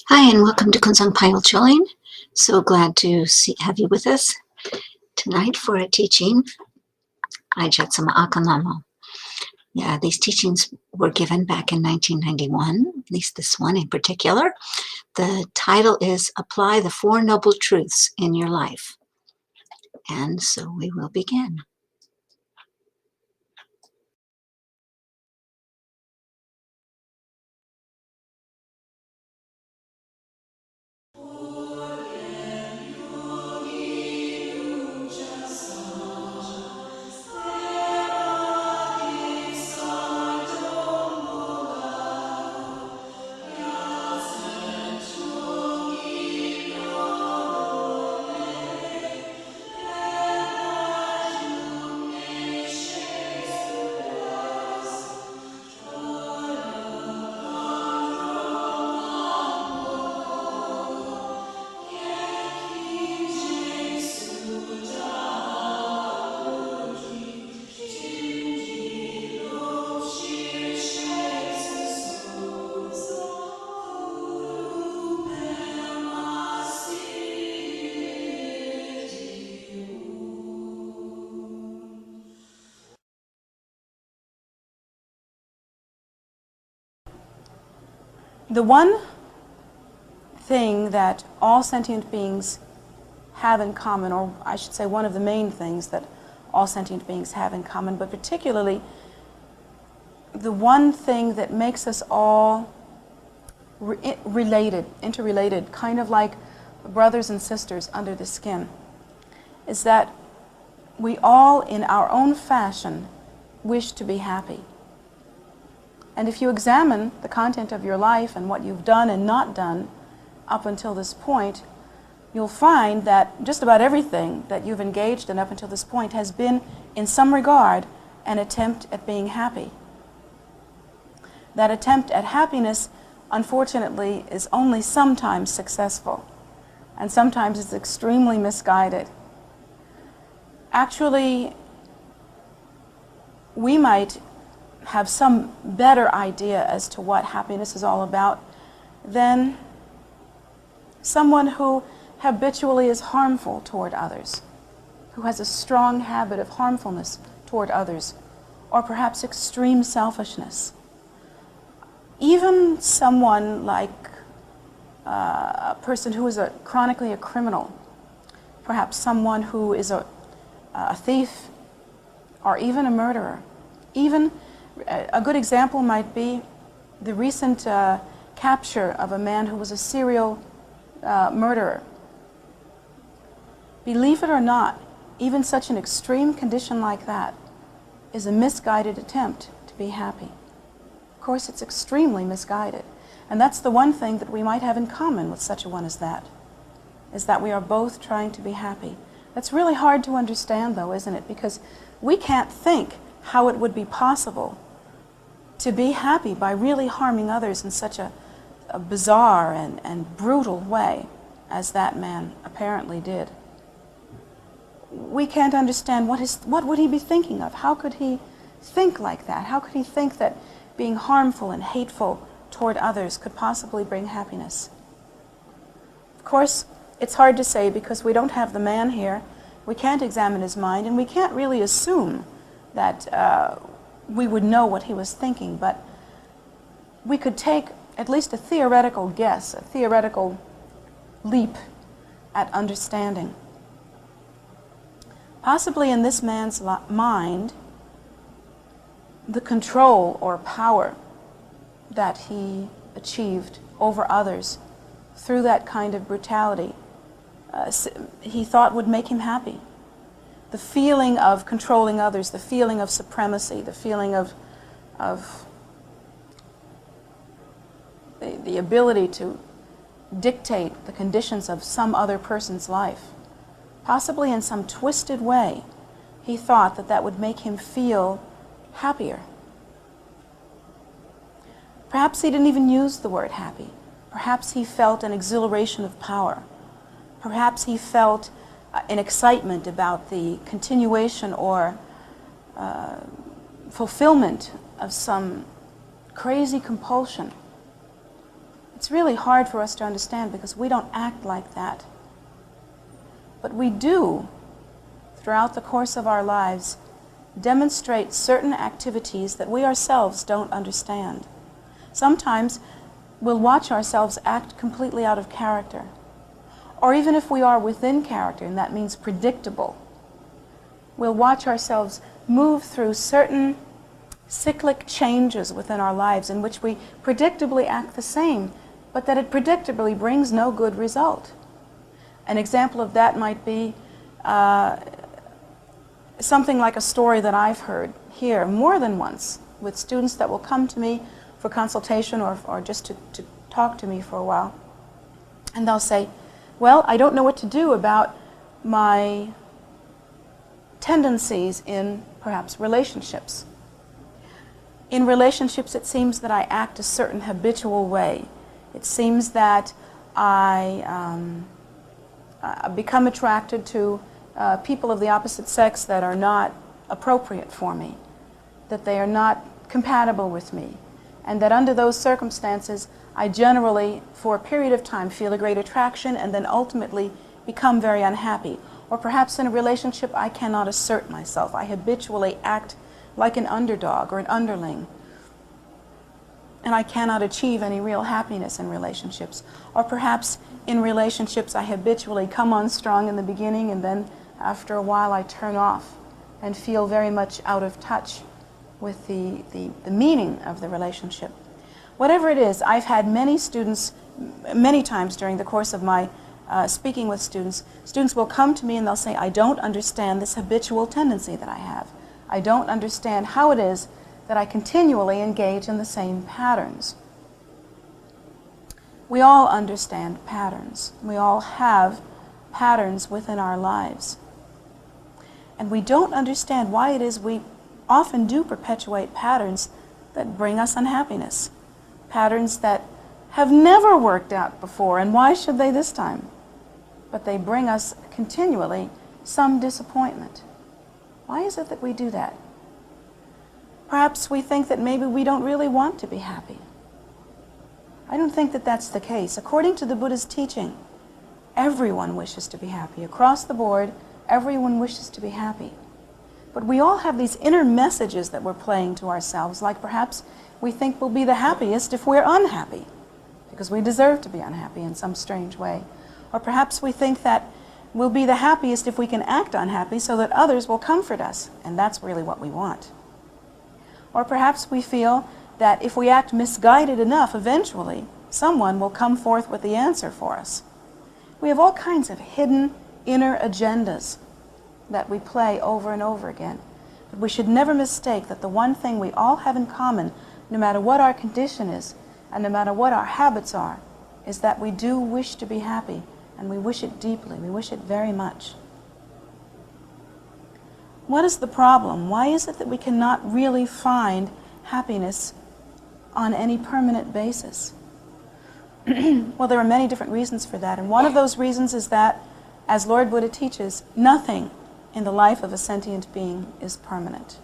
Hi, and welcome to Kunsang Pile Chilling. So glad to have you with us tonight for a teaching. I Jetsunma Ahkon Lhamo. Yeah, these teachings were given back in 1991, at least this one in particular. The title is Apply the Four Noble Truths in Your Life. And so we will begin. The one thing that all sentient beings have in common, or I should say one of the main things that all sentient beings have in common, but particularly the one thing that makes us all interrelated, kind of like brothers and sisters under the skin, is that we all, in our own fashion, wish to be happy. And if you examine the content of your life and what you've done and not done up until this point, you'll find that just about everything that you've engaged in up until this point has been, in some regard, an attempt at being happy. That attempt at happiness, unfortunately, is only sometimes successful, and sometimes it's extremely misguided. Actually, we might have some better idea as to what happiness is all about than someone who habitually is harmful toward others, who has a strong habit of harmfulness toward others, or perhaps extreme selfishness. Even someone like a person who is chronically a criminal, perhaps someone who is a thief, or even a murderer. Even a good example might be the recent capture of a man who was a serial murderer. Believe it or not, even such an extreme condition like that is a misguided attempt to be happy. Of course, it's extremely misguided. And that's the one thing that we might have in common with such a one as that, is that we are both trying to be happy. That's really hard to understand, though, isn't it? Because we can't think how it would be possible to be happy by really harming others in such a bizarre and brutal way as that man apparently did. We can't understand what would he be thinking of? How could he think like that? How could he think that being harmful and hateful toward others could possibly bring happiness? Of course, it's hard to say because we don't have the man here. We can't examine his mind, and we can't really assume that we would know what he was thinking, but we could take at least a theoretical guess, a theoretical leap at understanding. Possibly in this man's mind, the control or power that he achieved over others through that kind of brutality, he thought would make him happy. The feeling of controlling others, the feeling of supremacy, the feeling of the ability to dictate the conditions of some other person's life. Possibly in some twisted way, he thought that that would make him feel happier. Perhaps he didn't even use the word happy. Perhaps he felt an exhilaration of power. Perhaps he felt an excitement about the continuation or fulfillment of some crazy compulsion It's really hard for us to understand because we don't act like that. But we do, throughout the course of our lives, demonstrate certain activities that we ourselves don't understand. Sometimes we'll watch ourselves act completely out of character. Or even if we are within character, and that means predictable, we'll watch ourselves move through certain cyclic changes within our lives in which we predictably act the same, but that it predictably brings no good result. An example of that might be something like a story that I've heard here more than once with students that will come to me for consultation or just to talk to me for a while. And they'll say, well, I don't know what to do about my tendencies in perhaps relationships. In relationships, it seems that I act a certain habitual way. It seems that I become attracted to people of the opposite sex that are not appropriate for me, that they are not compatible with me, and that under those circumstances, I generally, for a period of time, feel a great attraction and then ultimately become very unhappy. Or perhaps in a relationship, I cannot assert myself. I habitually act like an underdog or an underling, and I cannot achieve any real happiness in relationships. Or perhaps in relationships, I habitually come on strong in the beginning, and then after a while I turn off and feel very much out of touch with the meaning of the relationship. Whatever it is, I've had many students, many times during the course of my speaking with students, students will come to me and they'll say, I don't understand this habitual tendency that I have. I don't understand how it is that I continually engage in the same patterns. We all understand patterns. We all have patterns within our lives. And we don't understand why it is we often do perpetuate patterns that bring us unhappiness. Patterns that have never worked out before, and why should they this time? But they bring us continually some disappointment. Why is it that we do that? Perhaps we think that maybe we don't really want to be happy. I don't think that that's the case. According to the Buddha's teaching, everyone wishes to be happy. Across the board, everyone wishes to be happy. But we all have these inner messages that we're playing to ourselves, like perhaps we think we'll be the happiest if we're unhappy, because we deserve to be unhappy in some strange way. Or perhaps we think that we'll be the happiest if we can act unhappy so that others will comfort us, and that's really what we want. Or perhaps we feel that if we act misguided enough, eventually someone will come forth with the answer for us. We have all kinds of hidden inner agendas that we play over and over again. But we should never mistake that the one thing we all have in common, no matter what our condition is, and no matter what our habits are, is that we do wish to be happy, and we wish it deeply. We wish it very much. What is the problem? Why is it that we cannot really find happiness on any permanent basis? Well, there are many different reasons for that, and one of those reasons is that, as Lord Buddha teaches, nothing in the life of a sentient being is permanent.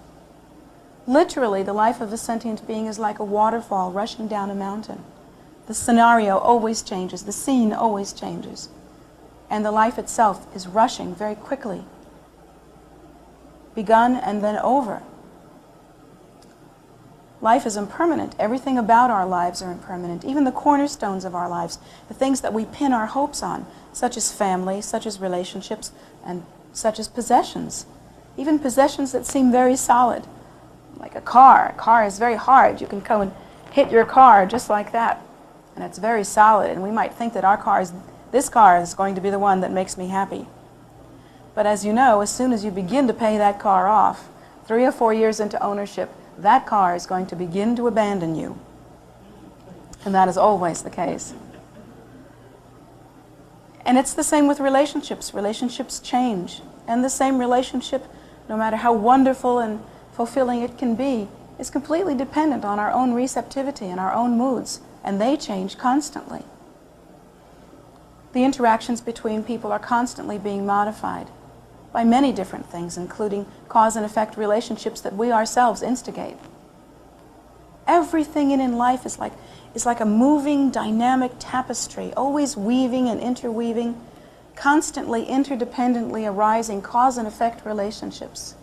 Literally, the life of a sentient being is like a waterfall rushing down a mountain. The scenario always changes, the scene always changes, and the life itself is rushing very quickly, begun and then over. Life is impermanent. Everything about our lives are impermanent. Even the cornerstones of our lives, the things that we pin our hopes on, such as family, such as relationships, and such as possessions. Even possessions that seem very solid, like a car. A car is very hard. You can come and hit your car just like that, and it's very solid. And we might think that this car is going to be the one that makes me happy. But as you know, as soon as you begin to pay that car off, 3 or 4 years into ownership, that car is going to begin to abandon you. And that is always the case. And it's the same with relationships. Relationships change. And the same relationship, no matter how wonderful and fulfilling it can be, is completely dependent on our own receptivity and our own moods. And they change constantly. The interactions between people are constantly being modified by many different things, including cause and effect relationships that we ourselves instigate. Everything in life is like is like a moving, dynamic tapestry, always weaving and interweaving, constantly interdependently arising cause and effect relationships.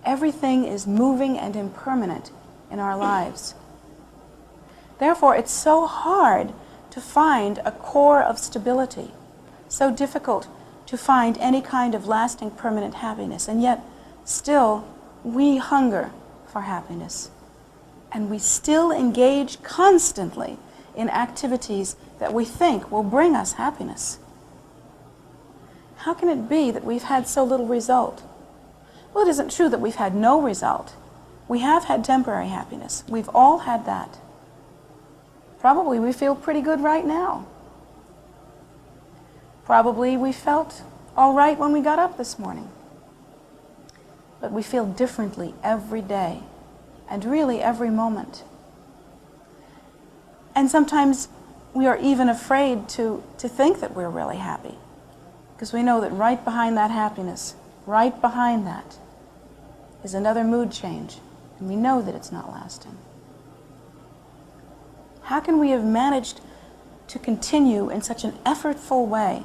Everything is moving and impermanent in our lives. Therefore, it's so hard to find a core of stability, so difficult to find any kind of lasting, permanent happiness, and yet still we hunger for happiness. And we still engage constantly in activities that we think will bring us happiness. How can it be that we've had so little result? Well, it isn't true that we've had no result. We have had temporary happiness. We've all had that. Probably we feel pretty good right now. Probably we felt all right when we got up this morning. But we feel differently every day, and really every moment. And sometimes we are even afraid to think that we're really happy, because we know that right behind that happiness, right behind that, is another mood change, and we know that it's not lasting. How can we have managed to continue in such an effortful way?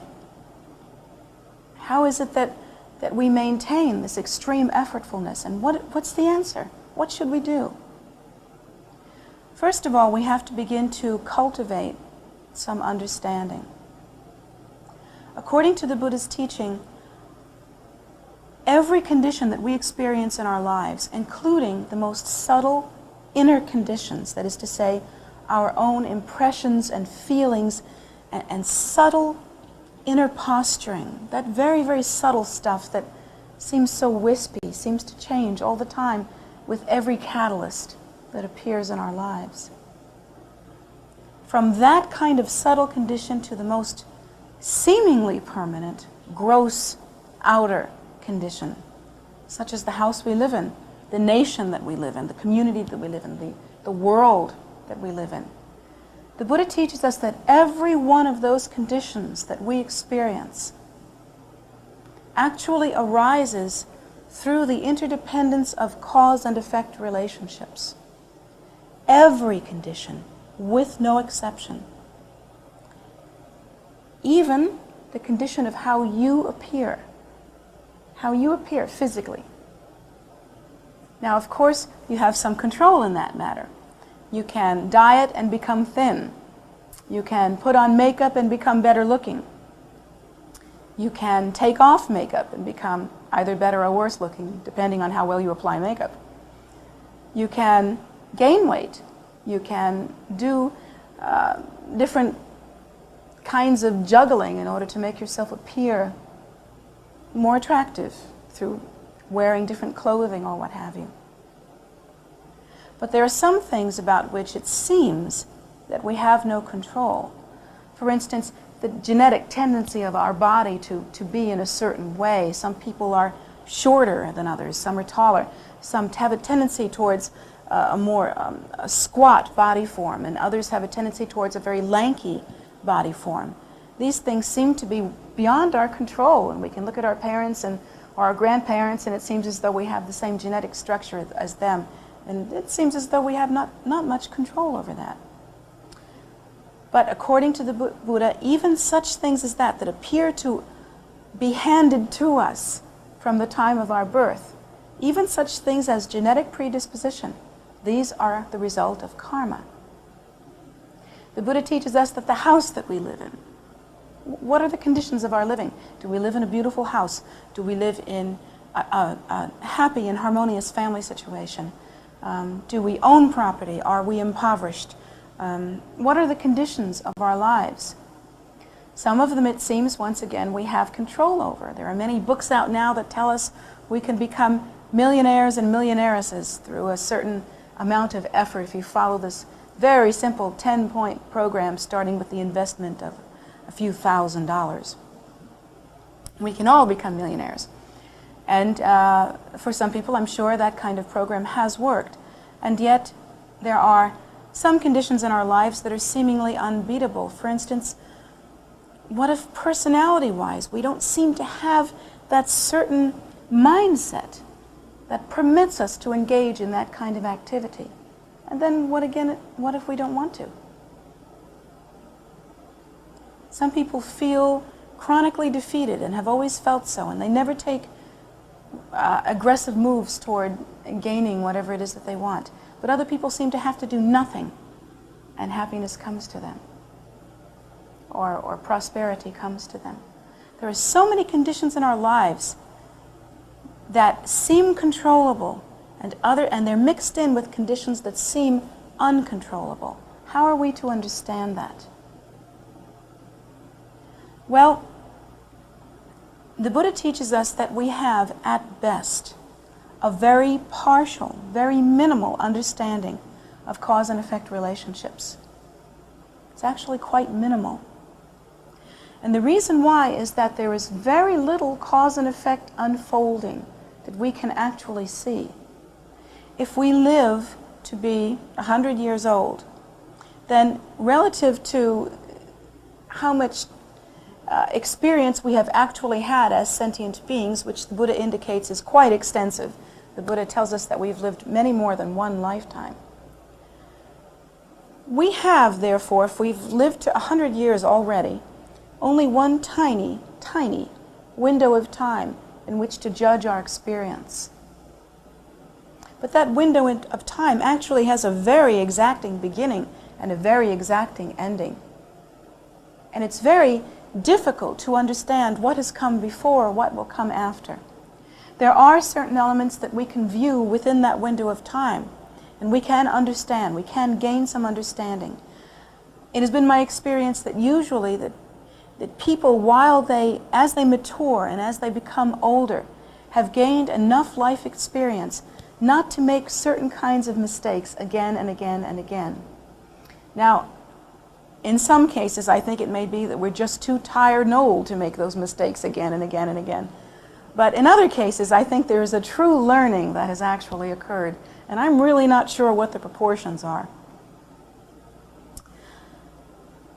How is it that we maintain this extreme effortfulness? And what's the answer? What should we do? First of all, we have to begin to cultivate some understanding. According to the Buddha's teaching, every condition that we experience in our lives, including the most subtle inner conditions, that is to say, our own impressions and feelings and subtle inner posturing, that very, very subtle stuff that seems so wispy, seems to change all the time with every catalyst that appears in our lives. From that kind of subtle condition to the most seemingly permanent, gross outer condition, such as the house we live in, the nation that we live in, the community that we live in, the world that we live in. The Buddha teaches us that every one of those conditions that we experience actually arises through the interdependence of cause and effect relationships. Every condition, with no exception. Even the condition of how you appear physically. Now, of course, you have some control in that matter. You can diet and become thin. You can put on makeup and become better looking. You can take off makeup and become either better or worse looking, depending on how well you apply makeup. You can gain weight. You can do different kinds of juggling in order to make yourself appear more attractive through wearing different clothing or what have you. But there are some things about which it seems that we have no control. For instance, the genetic tendency of our body to be in a certain way. Some people are shorter than others, some are taller. Some have a tendency towards a more squat body form, and others have a tendency towards a very lanky body form. These things seem to be beyond our control, and we can look at our parents or our grandparents, and it seems as though we have the same genetic structure as them. And it seems as though we have not much control over that. But according to the Buddha, even such things as that appear to be handed to us from the time of our birth, even such things as genetic predisposition, these are the result of karma. The Buddha teaches us that the house that we live in, what are the conditions of our living? Do we live in a beautiful house? Do we live in a happy and harmonious family situation? Do we own property? Are we impoverished? What are the conditions of our lives? Some of them, it seems, once again, we have control over. There are many books out now that tell us we can become millionaires and millionairesses through a certain amount of effort if you follow this very simple 10-point program starting with the investment of a few $1,000s. We can all become millionaires. And for some people, I'm sure that kind of program has worked. And yet, there are some conditions in our lives that are seemingly unbeatable. For instance, what if personality-wise we don't seem to have that certain mindset that permits us to engage in that kind of activity? And then what if we don't want to? Some people feel chronically defeated and have always felt so, and they never take aggressive moves toward gaining whatever it is that they want. But other people seem to have to do nothing, and happiness comes to them, or prosperity comes to them. There are so many conditions in our lives that seem controllable, and they're mixed in with conditions that seem uncontrollable. How are we to understand that? Well, the Buddha teaches us that we have, at best, a very partial, very minimal understanding of cause and effect relationships. It's actually quite minimal. And the reason why is that there is very little cause and effect unfolding that we can actually see. If we live to be 100 years old, then relative to how much experience we have actually had as sentient beings, which the Buddha indicates is quite extensive. The Buddha tells us that we've lived many more than one lifetime. We have, therefore, if we've lived to 100 years already, only one tiny, tiny window of time in which to judge our experience. But that window of time actually has a very exacting beginning and a very exacting ending. And it's very difficult to understand what has come before or what will come after. There are certain elements that we can view within that window of time, and we can understand, we can gain some understanding. It has been my experience that usually that people, as they mature and as they become older, have gained enough life experience not to make certain kinds of mistakes again and again and again. Now, in some cases, I think it may be that we're just too tired and old to make those mistakes again and again and again. But in other cases, I think there is a true learning that has actually occurred, and I'm really not sure what the proportions are.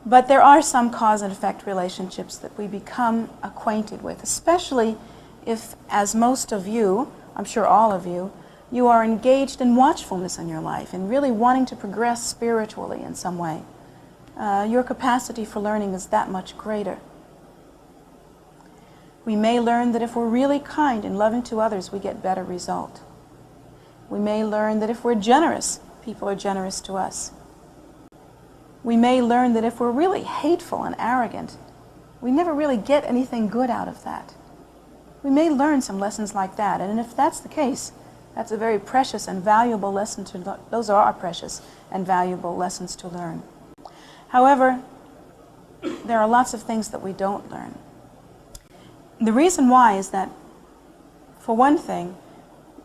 But there are some cause and effect relationships that we become acquainted with, especially if, as most of you, I'm sure all of you, you are engaged in watchfulness in your life and really wanting to progress spiritually in some way. Your capacity for learning is that much greater. We may learn that if we're really kind and loving to others, we get better result. We may learn that if we're generous, people are generous to us. We may learn that if we're really hateful and arrogant, we never really get anything good out of that. We may learn some lessons like that, and if that's the case, that's a very precious and valuable lesson to learn. Those are precious and valuable lessons to learn. However, there are lots of things that we don't learn. The reason why is that, for one thing,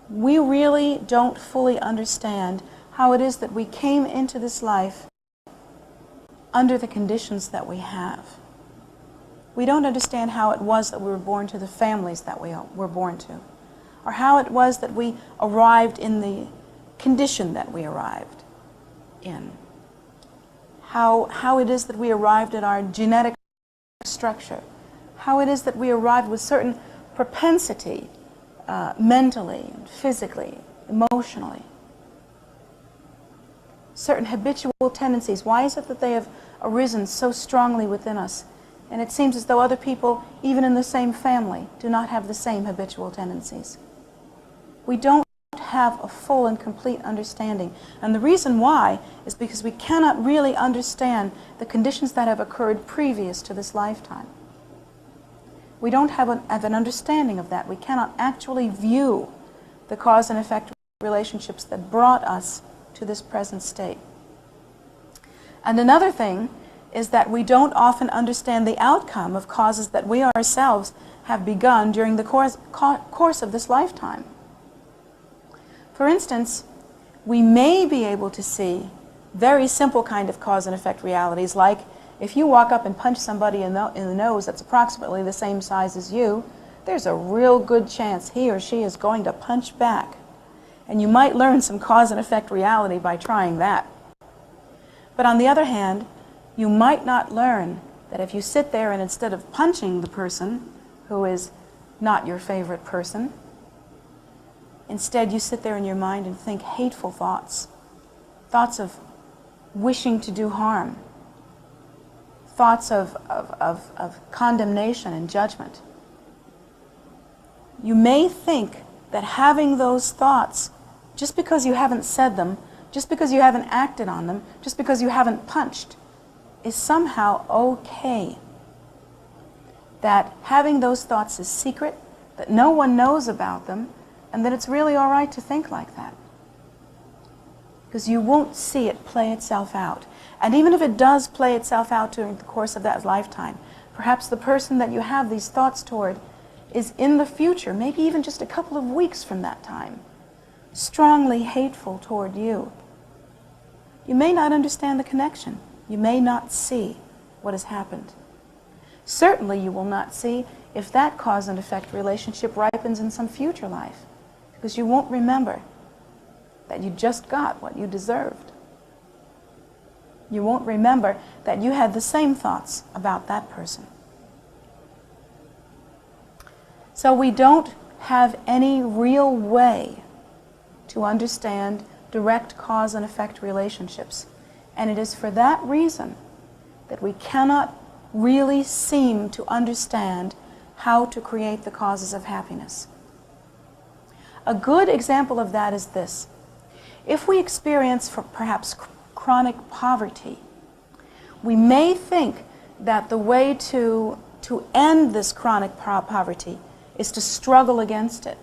we really don't fully understand how it is that we came into this life under the conditions that we have. We don't understand how it was that we were born to the families that we were born to, or how it was that we arrived in the condition that we arrived in. How it is that we arrived at our genetic structure, how it is that we arrived with certain propensity, mentally, physically, emotionally, certain habitual tendencies. Why is it that they have arisen so strongly within us? And it seems as though other people, even in the same family, do not have the same habitual tendencies. We don't have a full and complete understanding. And the reason why is because we cannot really understand the conditions that have occurred previous to this lifetime. We don't have an understanding of that. We cannot actually view the cause and effect relationships that brought us to this present state. And another thing is that we don't often understand the outcome of causes that we ourselves have begun during the course of this lifetime. For instance, we may be able to see very simple kind of cause and effect realities, like if you walk up and punch somebody in the nose that's approximately the same size as you, there's a real good chance he or she is going to punch back. And you might learn some cause and effect reality by trying that. But on the other hand, you might not learn that if you sit there and instead of punching the person who is not your favorite person, instead you sit there in your mind and think hateful thoughts, thoughts of wishing to do harm, thoughts of condemnation and judgment. You may think that having those thoughts, just because you haven't said them, just because you haven't acted on them, just because you haven't punched, is somehow okay. That having those thoughts is secret, that no one knows about them, and that it's really all right to think like that. Because you won't see it play itself out. And even if it does play itself out during the course of that lifetime, perhaps the person that you have these thoughts toward is in the future, maybe even just a couple of weeks from that time, strongly hateful toward you. You may not understand the connection. You may not see what has happened. Certainly you will not see if that cause and effect relationship ripens in some future life, because you won't remember that you just got what you deserved. You won't remember that you had the same thoughts about that person. So we don't have any real way to understand direct cause and effect relationships. And it is for that reason that we cannot really seem to understand how to create the causes of happiness. A good example of that is this. If we experience perhaps chronic poverty, we may think that the way to end this chronic poverty is to struggle against it,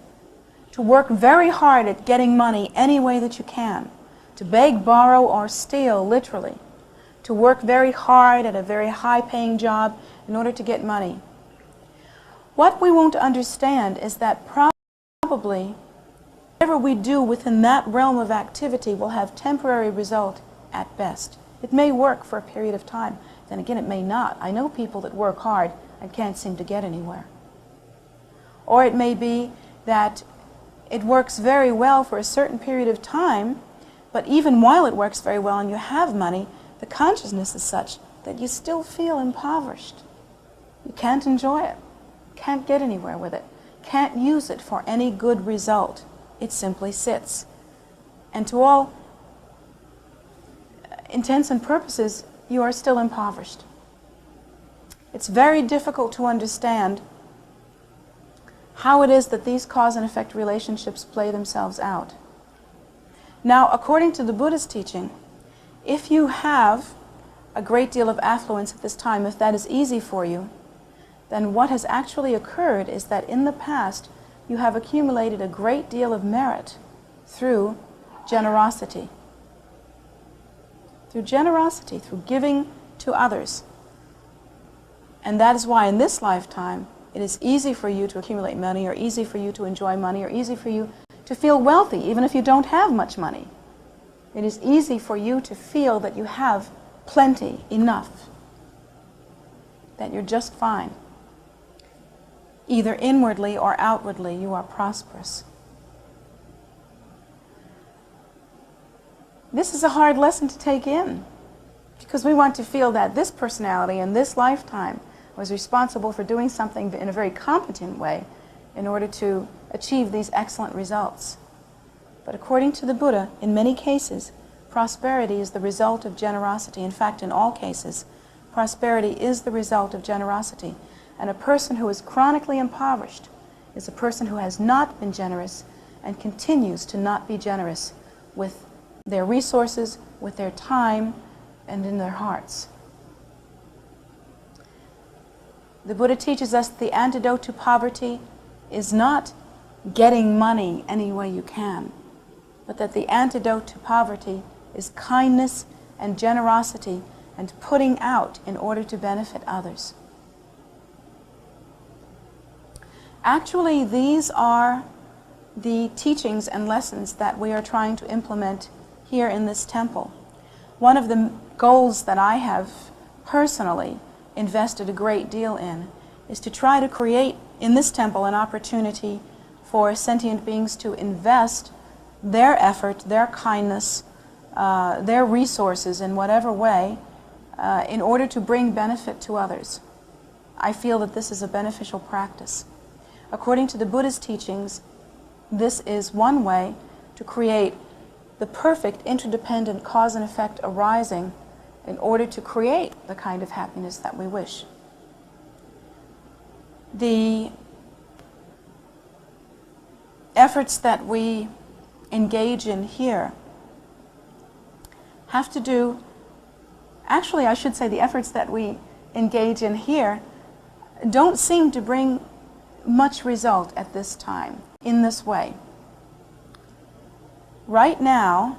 to work very hard at getting money any way that you can, to beg, borrow, or steal, literally, to work very hard at a very high-paying job in order to get money. What we won't understand is that probably whatever we do within that realm of activity will have temporary result at best. It may work for a period of time, then again it may not. I know people that work hard and can't seem to get anywhere. Or it may be that it works very well for a certain period of time, but even while it works very well and you have money, the consciousness is such that you still feel impoverished. You can't enjoy it, can't get anywhere with it, can't use it for any good result. It simply sits. And to all intents and purposes, you are still impoverished. It's very difficult to understand how it is that these cause and effect relationships play themselves out. Now, according to the Buddha's teaching, if you have a great deal of affluence at this time, if that is easy for you, then what has actually occurred is that in the past you have accumulated a great deal of merit through generosity. Through generosity, through giving to others. And that is why in this lifetime it is easy for you to accumulate money, or easy for you to enjoy money, or easy for you to feel wealthy even if you don't have much money. It is easy for you to feel that you have plenty, enough, that you're just fine. Either inwardly or outwardly, you are prosperous. This is a hard lesson to take in, because we want to feel that this personality in this lifetime was responsible for doing something in a very competent way in order to achieve these excellent results. But according to the Buddha, in many cases, prosperity is the result of generosity. In fact, in all cases, prosperity is the result of generosity. And a person who is chronically impoverished is a person who has not been generous and continues to not be generous with their resources, with their time, and in their hearts. The Buddha teaches us the antidote to poverty is not getting money any way you can, but that the antidote to poverty is kindness and generosity and putting out in order to benefit others. Actually, these are the teachings and lessons that we are trying to implement here in this temple. One of the goals that I have personally invested a great deal in is to try to create in this temple an opportunity for sentient beings to invest their effort, their kindness, their resources in whatever way in order to bring benefit to others. I feel that this is a beneficial practice. According to the Buddha's teachings, this is one way to create the perfect interdependent cause and effect arising in order to create the kind of happiness that we wish. The efforts that we engage in here have to do, actually I should say the efforts that we engage in here don't seem to bring much result at this time in this way. Right now,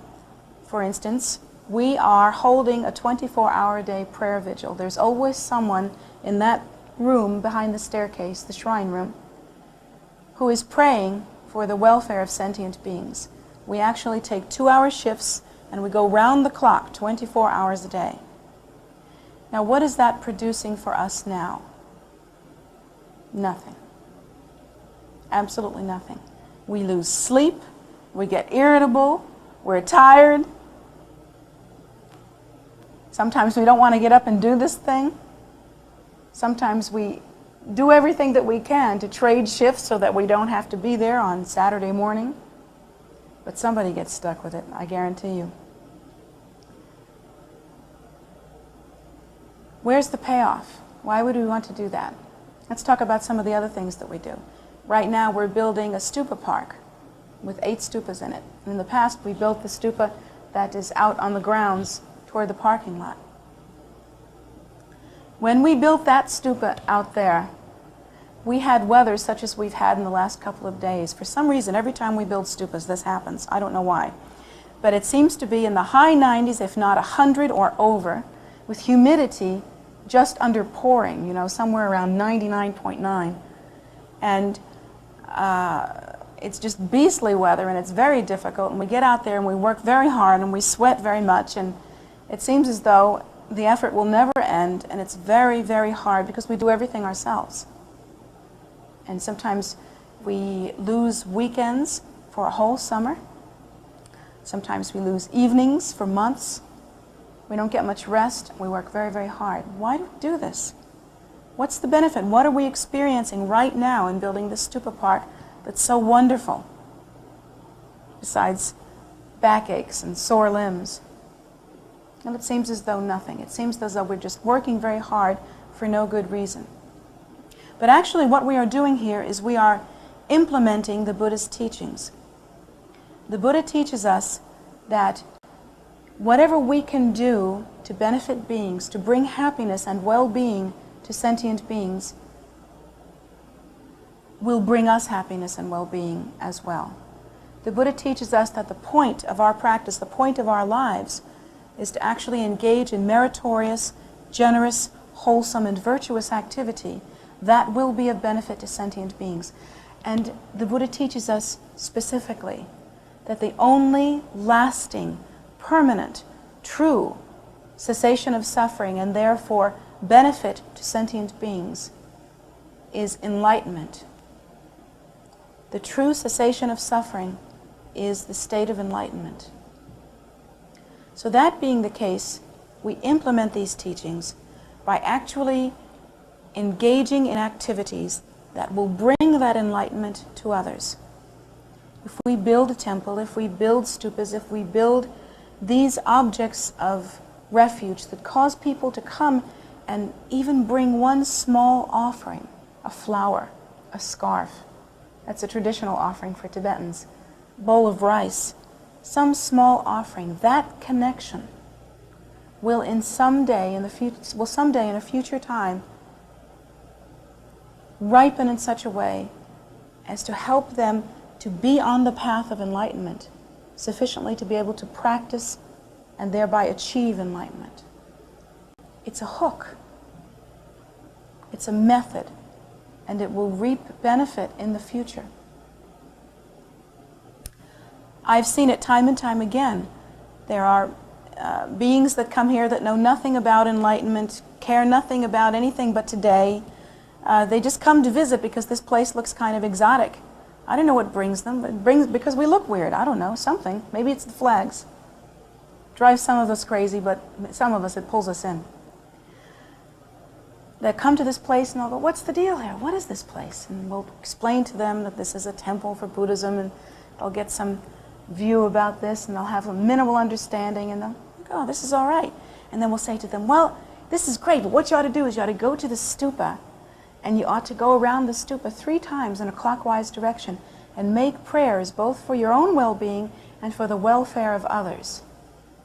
for instance, we are holding a 24-hour-a-day prayer vigil. There's always someone in that room behind the staircase, the shrine room, who is praying for the welfare of sentient beings. We actually take 2-hour shifts and we go round the clock 24 hours a day. Now, what is that producing for us now? Nothing. Absolutely nothing. We lose sleep, we get irritable, we're tired. Sometimes we don't want to get up and do this thing. Sometimes we do everything that we can to trade shifts so that we don't have to be there on Saturday morning. But somebody gets stuck with it, I guarantee you. Where's the payoff? Why would we want to do that? Let's talk about some of the other things that we do. Right now we're building a stupa park with 8 stupas in it. In the past we built the stupa that is out on the grounds toward the parking lot. When we built that stupa out there, we had weather such as we've had in the last couple of days. For some reason, every time we build stupas, this happens. I don't know why. But it seems to be in the high 90s, if not 100 or over, with humidity just under pouring, you know, somewhere around 99.9. And it's just beastly weather, and it's very difficult. And we get out there and we work very hard and we sweat very much, and it seems as though the effort will never end, and it's very, very hard because we do everything ourselves. And sometimes we lose weekends for a whole summer. Sometimes we lose evenings for months. We don't get much rest. We work very, very hard. Why do we do this? What's the benefit? What are we experiencing right now in building this stupa park that's so wonderful? Besides backaches and sore limbs. And it seems as though nothing. It seems as though we're just working very hard for no good reason. But actually what we are doing here is we are implementing the Buddha's teachings. The Buddha teaches us that whatever we can do to benefit beings, to bring happiness and well-being to sentient beings, will bring us happiness and well-being as well. The Buddha teaches us that the point of our practice, the point of our lives, is to actually engage in meritorious, generous, wholesome, and virtuous activity that will be of benefit to sentient beings. And the Buddha teaches us specifically that the only lasting, permanent, true cessation of suffering and therefore benefit to sentient beings is enlightenment. The true cessation of suffering is the state of enlightenment. So that being the case, we implement these teachings by actually engaging in activities that will bring that enlightenment to others. If we build a temple, if we build stupas, if we build these objects of refuge that cause people to come and even bring one small offering, a flower, a scarf, that's a traditional offering for Tibetans, bowl of rice, some small offering, that connection will someday in a future time ripen in such a way as to help them to be on the path of enlightenment sufficiently to be able to practice and thereby achieve enlightenment. It's a hook. It's a method, and it will reap benefit in the future. I've seen it time and time again. There are beings that come here that know nothing about enlightenment, care nothing about anything but today. They just come to visit because this place looks kind of exotic. I don't know what brings them, but it brings because we look weird. I don't know, something. Maybe it's the flags. Drives some of us crazy, but some of us, it pulls us in. They come to this place and they'll go, what's the deal here? What is this place? And we'll explain to them that this is a temple for Buddhism, and they'll get some view about this, and they'll have a minimal understanding, and they'll think, oh, this is all right. And then we'll say to them, well, this is great, but what you ought to do is you ought to go to the stupa, and you ought to go around the stupa 3 times in a clockwise direction and make prayers both for your own well-being and for the welfare of others.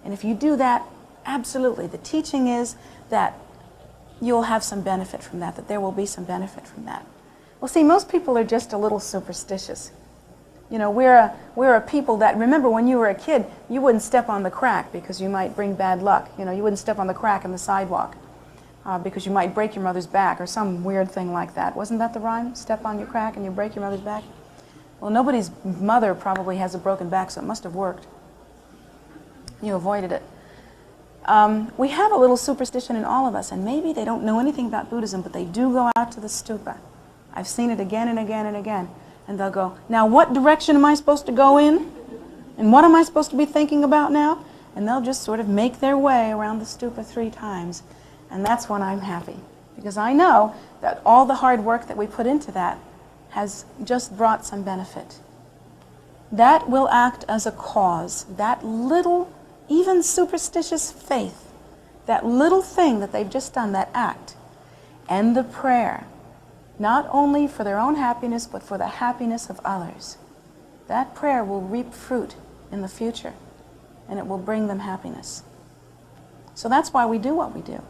And if you do that, absolutely, the teaching is that you'll have some benefit from that, that there will be some benefit from that. Well, see, most people are just a little superstitious. You know, we're a people that, remember when you were a kid, you wouldn't step on the crack because you might bring bad luck. You know, you wouldn't step on the crack in the sidewalk because you might break your mother's back or some weird thing like that. Wasn't that the rhyme? Step on your crack and you break your mother's back? Well, nobody's mother probably has a broken back, so it must have worked. You avoided it. We have a little superstition in all of us, and maybe they don't know anything about Buddhism, but they do go out to the stupa. I've seen it again and again and again. And they'll go, now what direction am I supposed to go in? And what am I supposed to be thinking about now? And they'll just sort of make their way around the stupa 3 times. And that's when I'm happy. Because I know that all the hard work that we put into that has just brought some benefit. That will act as a cause. That little, even superstitious faith, that little thing that they've just done, that act, and the prayer, not only for their own happiness, but for the happiness of others. That prayer will reap fruit in the future, and it will bring them happiness. So that's why we do what we do.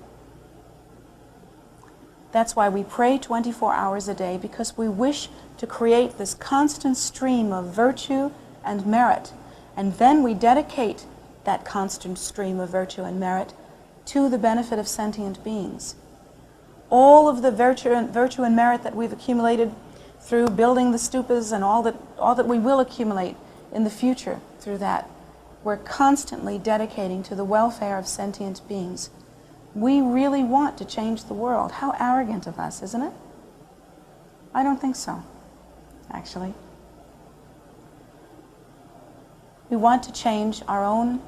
That's why we pray 24 hours a day, because we wish to create this constant stream of virtue and merit, and then we dedicate that constant stream of virtue and merit to the benefit of sentient beings. All of the virtue and merit that we've accumulated through building the stupas and all that we will accumulate in the future through that, we're constantly dedicating to the welfare of sentient beings. We really want to change the world. How arrogant of us, isn't it? I don't think so, actually. We want to change our own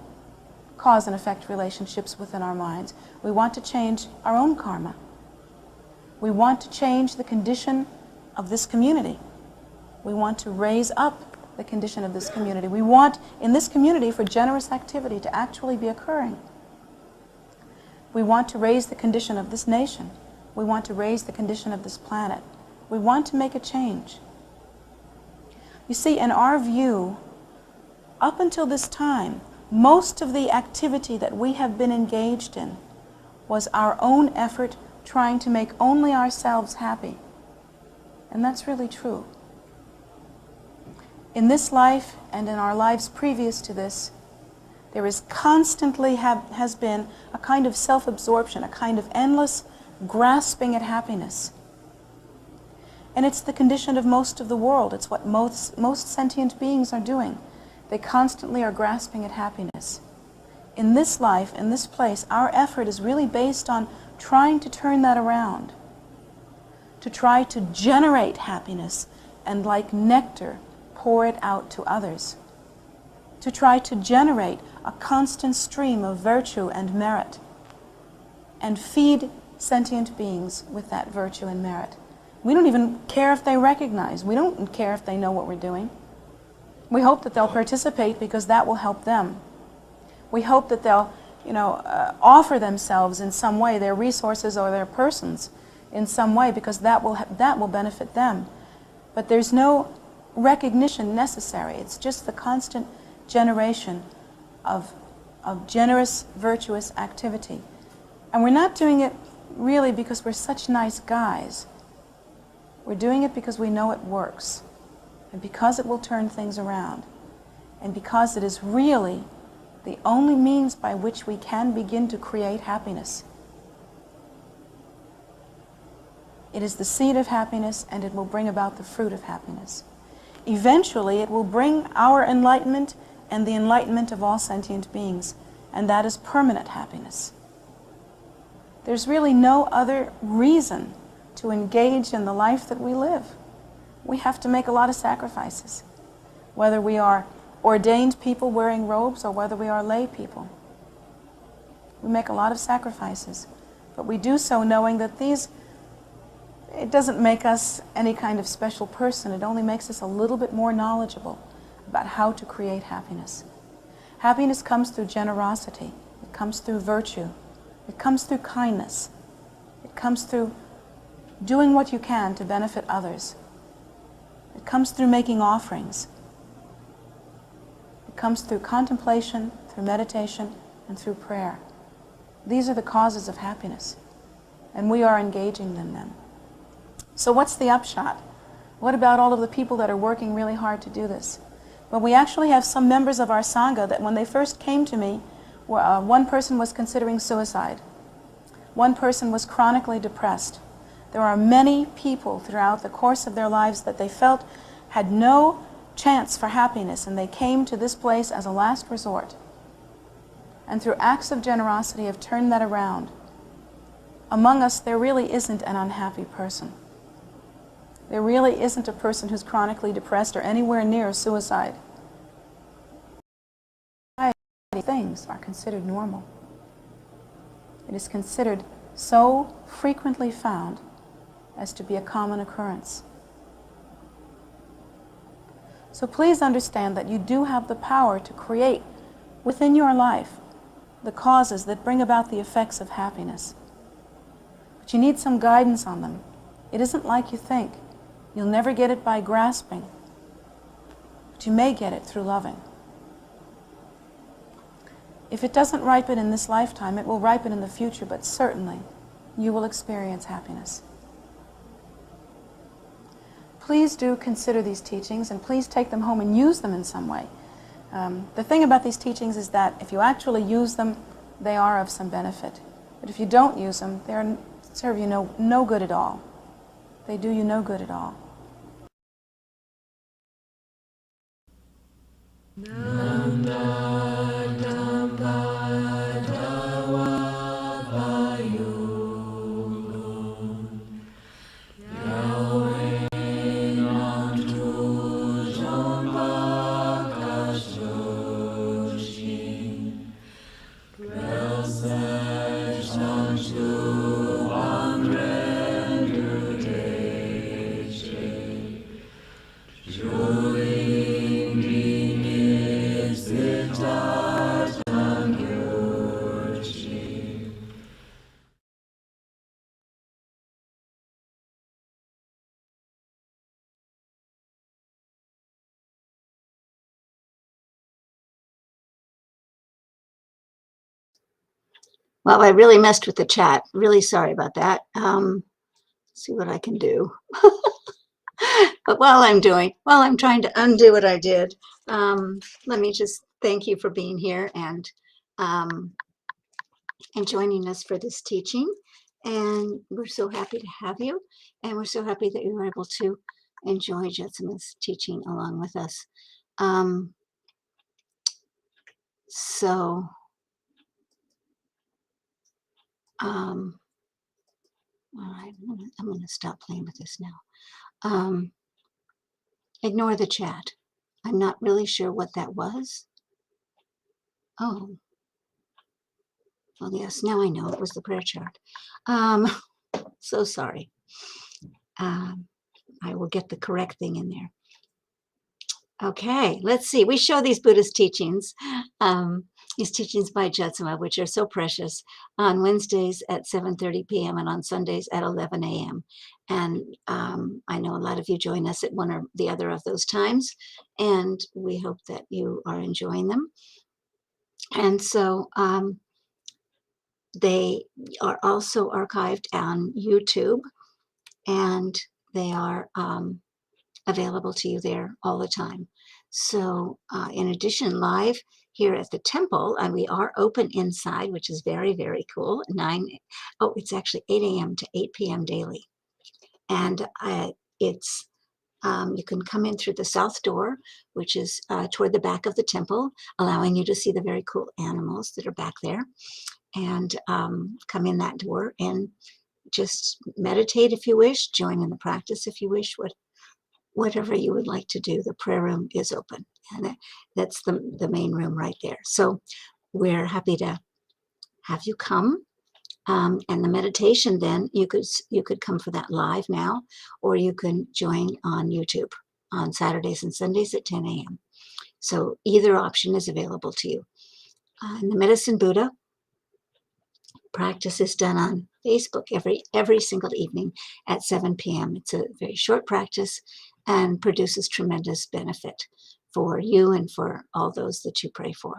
cause and effect relationships within our minds. We want to change our own karma. We want to change the condition of this community. We want to raise up the condition of this community. We want, in this community, for generous activity to actually be occurring. We want to raise the condition of this nation. We want to raise the condition of this planet. We want to make a change. You see, in our view, up until this time, most of the activity that we have been engaged in was our own effort trying to make only ourselves happy. And that's really true. In this life and in our lives previous to this, there is constantly has been a kind of self-absorption, a kind of endless grasping at happiness. And it's the condition of most of the world. It's what most sentient beings are doing. They constantly are grasping at happiness. In this life, in this place, our effort is really based on trying to turn that around, to try to generate happiness and, like nectar, pour it out to others, to try to generate a constant stream of virtue and merit and feed sentient beings with that virtue and merit. We don't even care if they recognize. We don't care if they know what we're doing. We hope that they'll participate because that will help them. We hope that they'll offer themselves in some way, their resources or their persons in some way, because that will benefit them. But there's no recognition necessary. It's just the constant generation of generous, virtuous activity. And we're not doing it really because we're such nice guys. We're doing it because we know it works, and because it will turn things around, and because it is really the only means by which we can begin to create happiness. It is the seed of happiness, and it will bring about the fruit of happiness. Eventually, it will bring our enlightenment and the enlightenment of all sentient beings, and that is permanent happiness. There's really no other reason to engage in the life that we live. We have to make a lot of sacrifices, whether we are ordained people wearing robes or whether we are lay people. We make a lot of sacrifices, but we do so knowing that it doesn't make us any kind of special person. It only makes us a little bit more knowledgeable about how to create happiness. Happiness comes through generosity. It comes through virtue. It comes through kindness. It comes through doing what you can to benefit others. It comes through making offerings. It comes through contemplation, through meditation, and through prayer. These are the causes of happiness, and we are engaging in them. So what's the upshot? What about all of the people that are working really hard to do this? Well, we actually have some members of our Sangha that when they first came to me, one person was considering suicide. One person was chronically depressed. There are many people throughout the course of their lives that they felt had no chance for happiness, and they came to this place as a last resort. And through acts of generosity have turned that around. Among us, there really isn't an unhappy person. There really isn't a person who's chronically depressed or anywhere near suicide. Things are considered normal. It is considered so frequently found as to be a common occurrence. So please understand that you do have the power to create within your life the causes that bring about the effects of happiness. But you need some guidance on them. It isn't like you think. You'll never get it by grasping, but you may get it through loving. If it doesn't ripen in this lifetime, it will ripen in the future, but certainly you will experience happiness. Please do consider these teachings, and please take them home and use them in some way. The thing about these teachings is that if you actually use them, they are of some benefit. But if you don't use them, they serve you no good at all. They do you no good at all. Well, I really messed with the chat. Really sorry about that. See what I can do. But while I'm trying to undo what I did, let me just thank you for being here and joining us for this teaching. And we're so happy to have you. And we're so happy that you were able to enjoy Jetsunma's teaching along with us. All right, I'm going to stop playing with this now. Ignore the chat. I'm not really sure what that was. Oh, well, yes, now I know it was the prayer chart. So sorry. I will get the correct thing in there. Okay, let's see. We show these Buddhist teachings, these teachings by Jetsunma, which are so precious, on Wednesdays at 7:30 p.m. and on Sundays at 11 a.m. And I know a lot of you join us at one or the other of those times, and we hope that you are enjoying them. And so they are also archived on YouTube, and they are available to you there all the time. So in addition, live here at the temple, and we are open inside, which is very, very cool. It's actually 8 a.m. to 8 p.m. daily. And you can come in through the south door, which is toward the back of the temple, allowing you to see the very cool animals that are back there. And come in that door and just meditate if you wish, join in the practice if you wish, whatever you would like to do. The prayer room is open, and that's the main room right there. So we're happy to have you come. And the meditation, then you could come for that live now, or you can join on YouTube on Saturdays and Sundays at 10 a.m. So either option is available to you. And the Medicine Buddha practice is done on Facebook every single evening at 7 p.m. It's a very short practice and produces tremendous benefit for you and for all those that you pray for.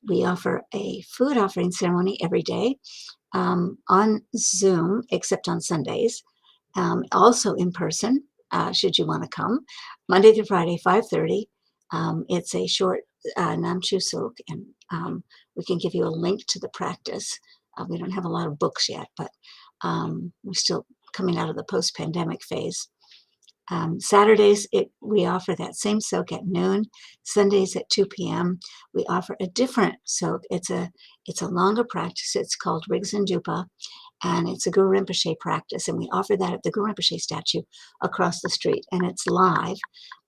We offer a food offering ceremony every day on Zoom, except on Sundays, also in person, should you want to come, Monday through Friday, 5:30. It's a short Namchu Sok, and we can give you a link to the practice. We don't have a lot of books yet, but we're still coming out of the post-pandemic phase. Saturdays, we offer that same soak at noon. Sundays at 2 p.m. we offer a different soak. It's a longer practice. It's called Rigzen Dupa, and it's a Guru Rinpoche practice. And we offer that at the Guru Rinpoche statue across the street, and it's live,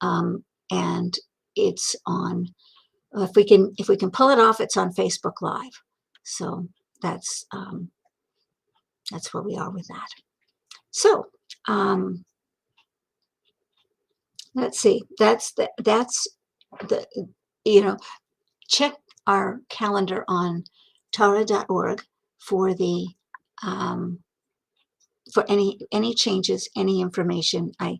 and it's on. If we can pull it off, it's on Facebook Live. So that's where we are with that. So. Let's see, that's the, check our calendar on tara.org for the, for any changes, any information. I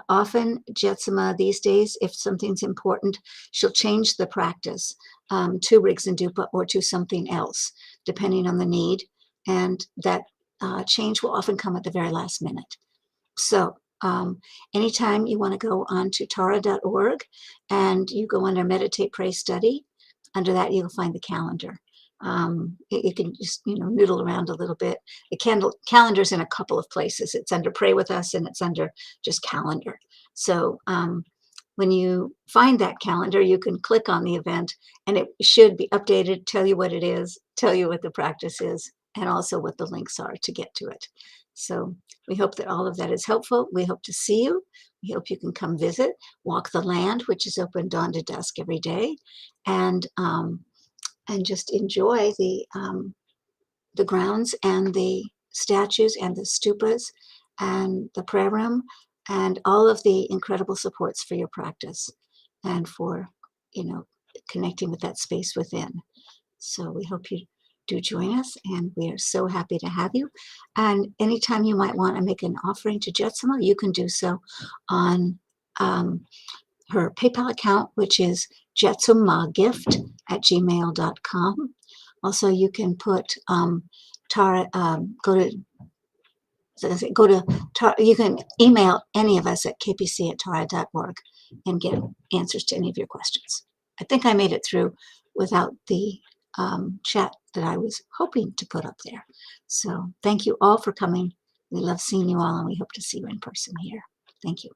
often, Jetsunma these days, if something's important, she'll change the practice to Rigzen Dupa or to something else, depending on the need. And that change will often come at the very last minute. So anytime you want to go on to tara.org and you go under Meditate, Pray, Study, under that you'll find the calendar. You can just, noodle around a little bit. The calendar's in a couple of places. It's under Pray With Us and it's under just Calendar. So when you find that calendar, you can click on the event and it should be updated, tell you what it is, tell you what the practice is, and also what the links are to get to it. So we hope that all of that is helpful. We hope to see you. We hope you can come visit, walk the land, which is open dawn to dusk every day, and just enjoy the grounds and the statues and the stupas and the prayer room and all of the incredible supports for your practice and for, connecting with that space within. So we hope you do join us, and we are so happy to have you. And anytime you might want to make an offering to Jetsunma, you can do so on her PayPal account, which is jetsunmagift@gmail.com. Also, you can put you can email any of us at kpc@tara.org and get answers to any of your questions. I think I made it through without the chat that I was hoping to put up there. So thank you all for coming. We love seeing you all, and we hope to see you in person here. Thank you.